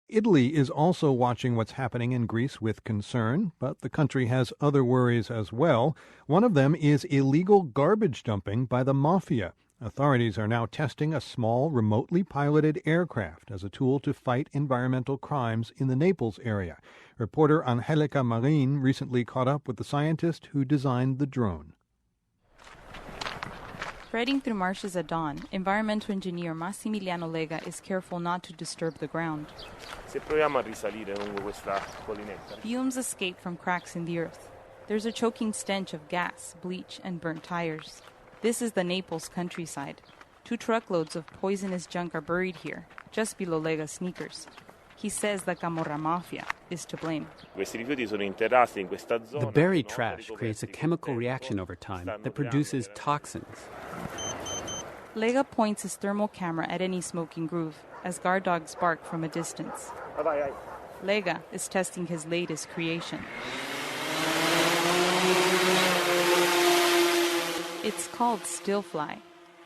Italy is also watching what's happening in Greece with concern, but the country has other worries as well. One of them is illegal garbage dumping by the Mafia. Authorities are now testing a small, remotely piloted aircraft as a tool to fight environmental crimes in the Naples area. Reporter Angelica MARIN recently caught up with the scientist who designed the drone. Threading through marshes at dawn, environmental engineer Massimiliano Lega is careful not to disturb the ground. Fumes escape from cracks in the earth. There's a choking stench of gas, bleach, and burnt tires. This is the Naples countryside. 2 truckloads of poisonous junk are buried here, just below Lega's sneakers. He says the Camorra Mafia is to blame. The buried trash creates a chemical reaction over time that produces toxins. Lega points his thermal camera at any smoking groove as guard dogs bark from a distance. Lega is testing his latest creation. It's called StillFly,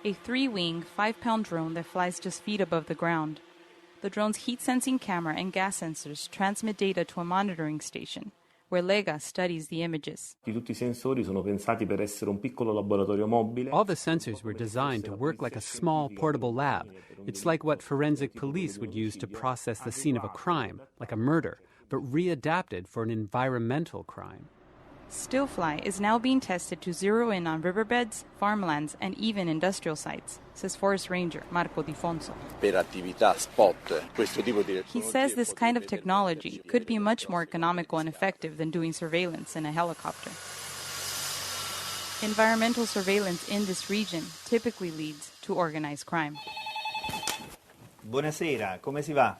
a 3-wing, 5-pound drone that flies just feet above the ground. The drone's heat-sensing camera and gas sensors transmit data to a monitoring station, where Lega studies the images. All the sensors were designed to work like a small portable lab. It's like what forensic police would use to process the scene of a crime, like a murder, but readapted for an environmental crime. StillFly is now being tested to zero in on riverbeds, farmlands, and even industrial sites, says Forest Ranger Marco Di Fonso. He says this kind of technology could be much more economical and effective than doing surveillance in a helicopter. Environmental surveillance in this region typically leads to organized crime. Buonasera, come si va?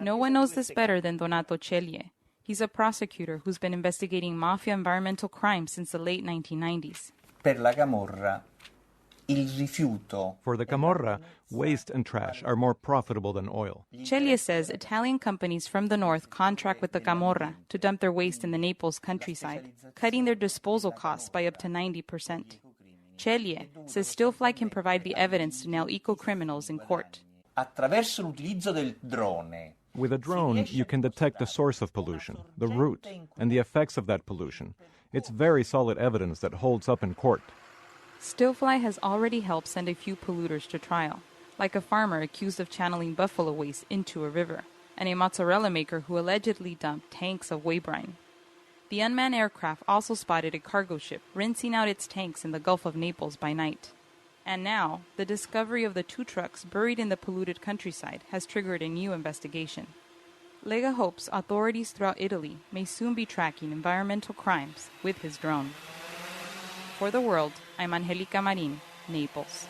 No one knows this better than Donato Celie. He's a prosecutor who's been investigating mafia environmental crimes since the late 1990s. Per la Camorra, il rifiuto. For the Camorra, waste and trash are more profitable than oil. Celia says Italian companies from the north contract with the Camorra to dump their waste in the Naples countryside, cutting their disposal costs by up to 90%. Celia says StillFly can provide the evidence to nail eco-criminals in court. Attraverso l'utilizzo del drone. With a drone, you can detect the source of pollution, the root, and the effects of that pollution. It's very solid evidence that holds up in court. StillFly has already helped send a few polluters to trial, like a farmer accused of channeling buffalo waste into a river, and a mozzarella maker who allegedly dumped tanks of whey brine. The unmanned aircraft also spotted a cargo ship rinsing out its tanks in the Gulf of Naples by night. And now, the discovery of the 2 trucks buried in the polluted countryside has triggered a new investigation. Lega hopes authorities throughout Italy may soon be tracking environmental crimes with his drone. For The World, I'm Angelica Marin, Naples.